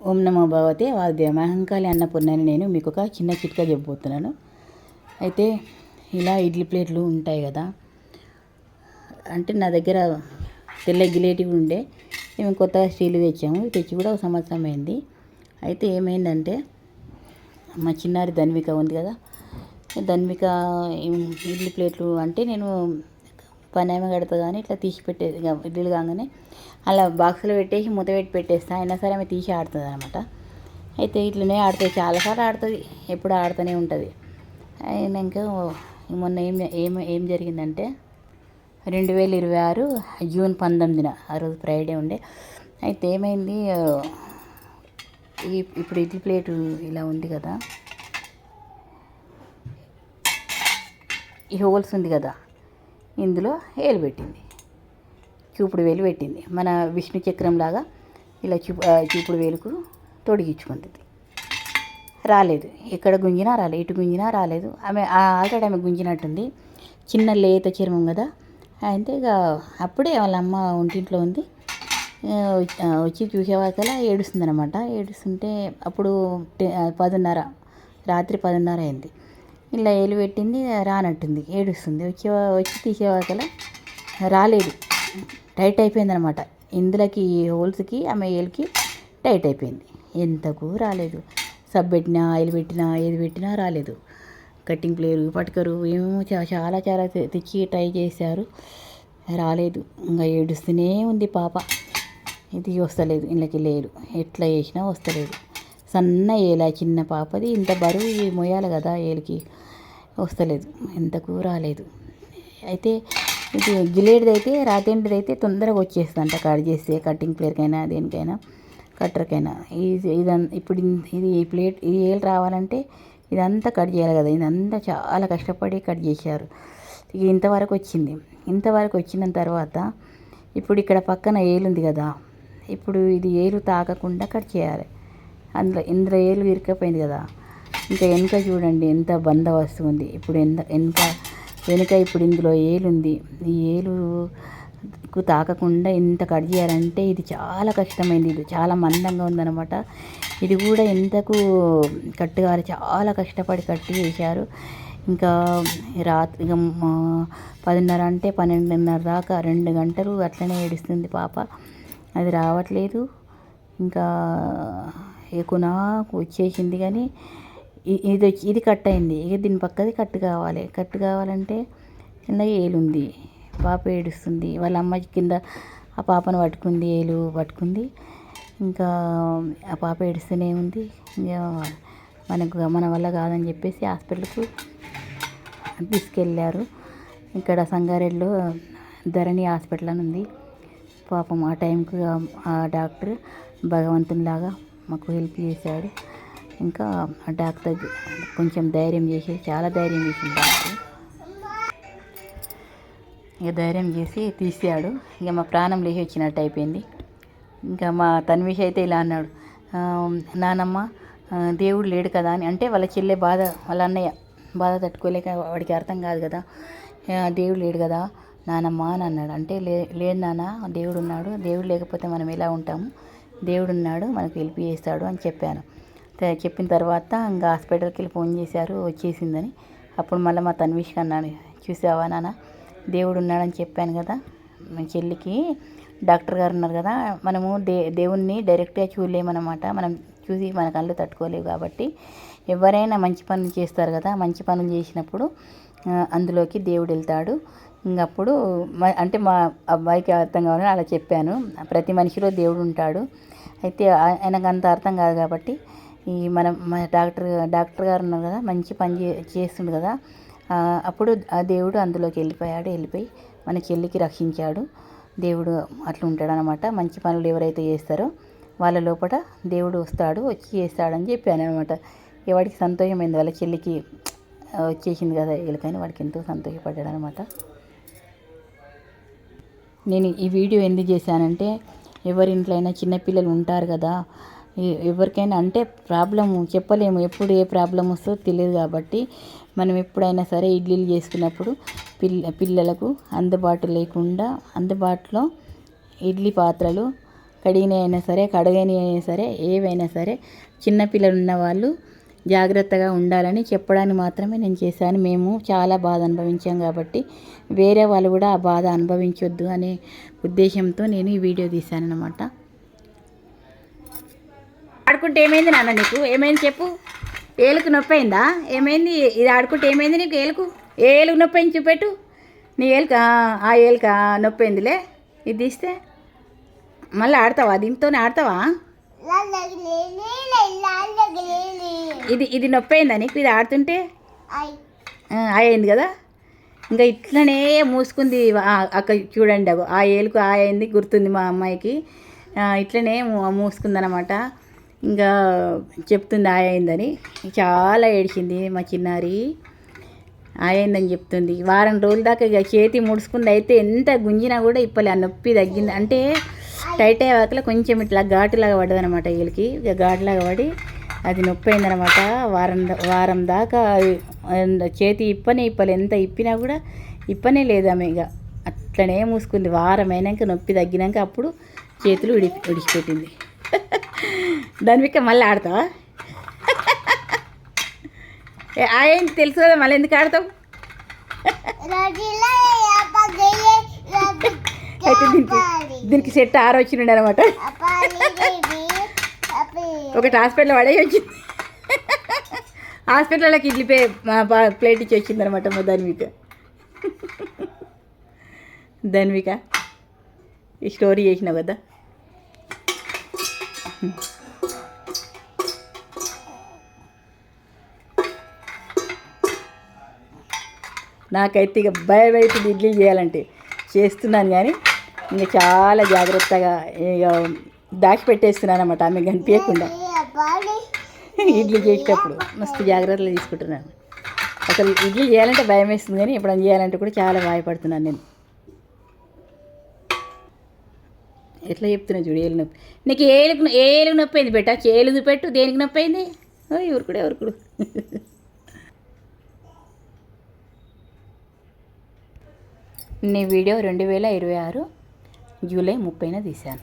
ఓం నమో భగవతే వాసుదేవాయ. మహంకాళి అన్నపూర్ణని నేను మీకు ఒక చిన్న చిట్కా చెప్పబోతున్నాను. అయితే ఇలా ఇడ్లీ ప్లేట్లు ఉంటాయి కదా, అంటే నా దగ్గర తెల్ల గిలేటివి ఉండే, మేము కొత్తగా స్టీల్ తెచ్చాము. తెచ్చి కూడా ఒక సంవత్సరం అయింది. అయితే ఏమైందంటే, మా చిన్నారి ధన్విక ఉంది కదా, ధన్విక ఇడ్లీ ప్లేట్లు అంటే నేను పని ఏమో కడతా కానీ ఇట్లా తీసి పెట్టేది, ఇడ్లీలు కాగానే అలా బాక్స్లో పెట్టేసి మూత పెట్టి పెట్టేస్తా. అయినా సరే ఆమె తీసి ఆడుతుంది అనమాట. అయితే ఇట్లనే ఆడుతుంది, చాలాసార్లు ఆడుతుంది, ఎప్పుడు ఆడుతూనే ఉంటుంది. అయినాక మొన్న ఏం జరిగిందంటే 2026 జూన్ 19, ఆ రోజు ఫ్రైడే ఉండే. అయితే ఏమైంది, ఇప్పుడు ఇడ్లీ ప్లేటు ఇలా ఉంది కదా, ఈ హోల్స్ ఉంది కదా, ఇందులో వేలు పెట్టింది, చూపుడు వేలు పెట్టింది. మన విష్ణు చక్రం లాగా ఇలా చూపుడు వేలుకు తొడిగించుకుంటుంది. రాలేదు, ఎక్కడ గుంజినా రాలేదు, ఇటు గుంజినా రాలేదు. ఆమె ఆల్రెడీ ఆమె గుంజినట్టుంది, చిన్న లేత చర్మం కదా. అయితే ఇక అప్పుడే వాళ్ళ అమ్మ ఒంటింట్లో ఉంది, వచ్చి చూసేవాకలా ఏడుస్తుంది అనమాట. ఏడుస్తుంటే అప్పుడు 10:30, రాత్రి 10:30 అయింది. ఇలా ఏలు పెట్టింది, రానట్టుంది, ఏడుస్తుంది. వచ్చి తీసేవాకలా రాలేదు, టైట్ అయిపోయింది అనమాట. ఇందులోకి హోల్స్కి ఆమె ఏలుకి టైట్ అయిపోయింది. ఎంతకు రాలేదు. సబ్బు పెట్టినా, ఆయిల్ పెట్టినా, ఏది పెట్టినా రాలేదు. కట్టింగ్ ప్లేయరు, పట్టుకరు, ఏమేమో చాలా తెచ్చి ట్రై చేశారు, రాలేదు. ఇంకా ఏడుస్తూనే ఉంది పాప. ఇది వస్తలేదు, ఇళ్ళకి లేరు, ఎట్లా చేసినా వస్తలేదు. సన్న ఏల, చిన్న పాపది, ఇంత బరువు మొయ్యాలి కదా ఏలికి, వస్తలేదు, ఎంతకు రాలేదు. అయితే ఇది గిలేటిది అయితే, రాతేంటిది అయితే తొందరగా వచ్చేస్తుందంట కట్ చేస్తే, కట్టింగ్ ప్లేయర్కైనా దేనికైనా కట్టర్కైనా. ఇప్పుడు ఇది ప్లేట్, ఈ ఏలు రావాలంటే ఇదంతా కట్ చేయాలి కదా, ఇదంతా చాలా కష్టపడి కట్ చేశారు. ఇక ఇంతవరకు వచ్చింది. ఇంతవరకు వచ్చిన తర్వాత ఇప్పుడు ఇక్కడ పక్కన ఏలుంది కదా, ఇప్పుడు ఇది ఏలు తాకకుండా కట్ చేయాలి. ఇందులో ఏలు ఇరుకపోయింది కదా. ఇంకా వెనుక చూడండి ఎంత బందోబస్తు ఉంది. ఇప్పుడు వెనుక ఇప్పుడు ఇందులో ఏలుంది. ఈ ఏలుకు తాకకుండా ఇంత కట్ చేయాలంటే ఇది చాలా కష్టమైంది. ఇది చాలా మందంగా ఉందన్నమాట. ఇది కూడా ఎంతకు కట్టు కావాలి, చాలా కష్టపడి కట్టు చేశారు. ఇంకా రాత్రి 10:30 అంటే 12:30 దాకా 2 గంటలు అట్లనే ఏడుస్తుంది పాప. అది రావట్లేదు. ఇంకా నాకు వచ్చేసింది కానీ ఇది కట్ అయింది. ఇక దీని పక్కది కట్టు కావాలి. కట్టు కావాలంటే కింద ఏలుంది, పాప ఏడుస్తుంది. వాళ్ళ అమ్మ కింద ఆ పాపను పట్టుకుంది, ఏలు పట్టుకుంది. ఇంకా ఆ పాప ఏడుస్తూనే ఉంది. ఇంకా మన వల్ల కాదని చెప్పేసి హాస్పిటల్కు తీసుకెళ్ళారు. ఇక్కడ సంగారెడ్డిలో ధరణి హాస్పిటల్ అని ఉంది. పాపం ఆ టైంకు ఆ డాక్టర్ భగవంతునిలాగా మాకు హెల్ప్ చేశాడు. ఇంకా ఆ డాక్టర్ కొంచెం ధైర్యం చేసి, చాలా ధైర్యం చేసింది డాక్టర్. ఇక ధైర్యం చేసి తీసాడు. ఇక మా ప్రాణం లేచి వచ్చినట్టు అయిపోయింది. ఇంకా మా తన్విష్ అయితే ఇలా అన్నాడు, నానమ్మ దేవుడు లేడు కదా అని. అంటే వాళ్ళ చెల్లె బాధ, వాళ్ళ అన్నయ్య బాధ తట్టుకోలేక, వాడికి అర్థం కాదు కదా, దేవుడు లేడు కదా నానమ్మ అని అన్నాడు. అంటే లేదు నాన్న, దేవుడు ఉన్నాడు, దేవుడు లేకపోతే మనం ఎలా ఉంటాము, దేవుడు ఉన్నాడు, మనకు హెల్ప్ చేస్తాడు అని చెప్పాను. చెప్పిన తర్వాత ఇంకా హాస్పిటల్కి వెళ్ళి ఫోన్ చేశారు, వచ్చేసిందని. అప్పుడు మళ్ళీ మా తన్విష్కి అన్నాడు, చూసావా నాన్న, దేవుడు ఉన్నాడని చెప్పాను కదా. మా చెల్లికి డాక్టర్ గారు ఉన్నారు కదా, మనము దేవుణ్ణి డైరెక్ట్గా చూడలేమన్నమాట. మనం చూసి మన కళ్ళు తట్టుకోలేవు కాబట్టి ఎవరైనా మంచి పనులు చేస్తారు కదా, మంచి పనులు చేసినప్పుడు అందులోకి దేవుడు వెళ్తాడు. ఇంకప్పుడు అంటే మా అబ్బాయికి అర్థం కావాలని అలా చెప్పాను. ప్రతి మనిషిలో దేవుడు ఉంటాడు. అయితే ఆయనకు అంత అర్థం కాదు కాబట్టి మా డాక్టర్ గారు ఉన్నారు కదా, మంచి పని చేస్తుండు కదా, అప్పుడు ఆ దేవుడు అందులోకి వెళ్ళిపోయి మన చెల్లికి రక్షించాడు. దేవుడు అట్లా ఉంటాడు అనమాట. మంచి పనులు ఎవరైతే చేస్తారో వాళ్ళ లోపల దేవుడు వస్తాడు, వచ్చి చేస్తాడని చెప్పాను అనమాట. వాడికి సంతోషమైంది, వాళ్ళ చెల్లికి వచ్చేసింది కదా వీళ్ళకని వాడికి ఎంతో సంతోషపడ్డాడు అనమాట. నేను ఈ వీడియో ఎందుకు చేశానంటే, ఎవరింట్లో అయినా చిన్నపిల్లలు ఉంటారు కదా, ఎవరికైనా అంటే ప్రాబ్లము చెప్పలేము, ఎప్పుడు ఏ ప్రాబ్లం వస్తుందో తెలియదు. కాబట్టి మనం ఎప్పుడైనా సరే ఇడ్లీలు చేసుకున్నప్పుడు పిల్లలకు అందుబాటులో ఇడ్లీ పాత్రలు కడిగిన అయినా సరే కడగని అయినా సరే ఏవైనా సరే చిన్నపిల్లలు ఉన్న వాళ్ళు జాగ్రత్తగా ఉండాలని చెప్పడానికి మాత్రమే నేను చేశాను. మేము చాలా బాధ అనుభవించాం కాబట్టి వేరే వాళ్ళు కూడా ఆ బాధ అనుభవించొద్దు అనే ఉద్దేశంతో నేను ఈ వీడియో తీశాను అన్నమాట. ఆడుకుంటే ఏమైంది నాన్న నీకు? ఏమైంది చెప్పు. ఏలుకు నొప్పి అయిందా? ఏమైంది? ఇది ఆడుకుంటే ఏమైంది నీకు? ఏలుకు నొప్పి అయింది చూపెట్టు. నీ ఏలుక ఆ ఏలుక నొప్పి అయిందిలే. ఇది తీస్తే మళ్ళీ ఆడతావా? దీంతోనే ఆడతావా? ఇది నొప్పి అయిందా నీకు? ఇది ఆడుతుంటే అయింది కదా. ఇంకా ఇట్లనే మూసుకుంది అక్క చూడండి. ఆ ఏలుకు అయింది గుర్తుంది మా అమ్మాయికి. ఇట్లనే మూసుకుందనమాట. ఇంకా చెప్తుంది అయిందని. చాలా ఏడిచింది మా చిన్నారి. అయిందని చెప్తుంది. వారం రోజుల దాకా ఇక చేతి ముడుచుకుంది. అయితే ఎంత గుంజినా కూడా ఇప్పలే. ఆ నొప్పి తగ్గింది అంటే టైట్ అయ్యేవాకలా కొంచెం ఇట్లా ఘాటులాగా పడ్డదనమాట. వీళ్ళకి ఇక ఘాటులాగా పడి అది నొప్పి అయిందనమాట. వారం దాకా చేతి ఇప్పలే. ఎంత ఇప్పినా కూడా ఇప్పనే లేదు ఆమె. ఇక అట్లనే మూసుకుంది. వారం అయినాక నొప్పి తగ్గినాక అప్పుడు చేతులు విడిచిపెట్టింది. దాని మీద మళ్ళీ ఆడతావా? అయింది తెలుసు కదా, మళ్ళీ ఎందుకు ఆడతావు? అయితే దీనికి సెట్ వచ్చిండు అనమాట. ఒకటి హాస్పిటల్లో పడే వచ్చింది. హాస్పిటల్లోకి ఇడ్లీ ప్లేట్ ఇచ్చి వచ్చింది అనమాట మా ధన్విక. ఈ స్టోరీ చేసినావు కదా. నాకైతే ఇక భయం అవుతుంది ఇడ్లీ చేయాలంటే. చేస్తున్నాను కానీ ఇంకా చాలా జాగ్రత్తగా ఇక దాచిపెట్టేస్తున్నాను అనమాట ఆమె కనిపించకుండా. ఇడ్లీ చేసేటప్పుడు మస్తు జాగ్రత్తలు తీసుకుంటున్నాను. అసలు ఇడ్లీ చేయాలంటే భయం వేస్తుంది కానీ ఎప్పుడైనా చేయాలంటే కూడా చాలా భయపడుతున్నాను నేను. ఎట్లా చెప్తున్నా చూడు. ఏలు నొప్పి నీకు ఏలుగు నొప్పి అయింది బెట్ట. చేలు చూపెట్టు. దేనికి నొప్పి అయింది? ఊరుకుడు. నీ వీడియో 2026 జూలై 30న తీశాను.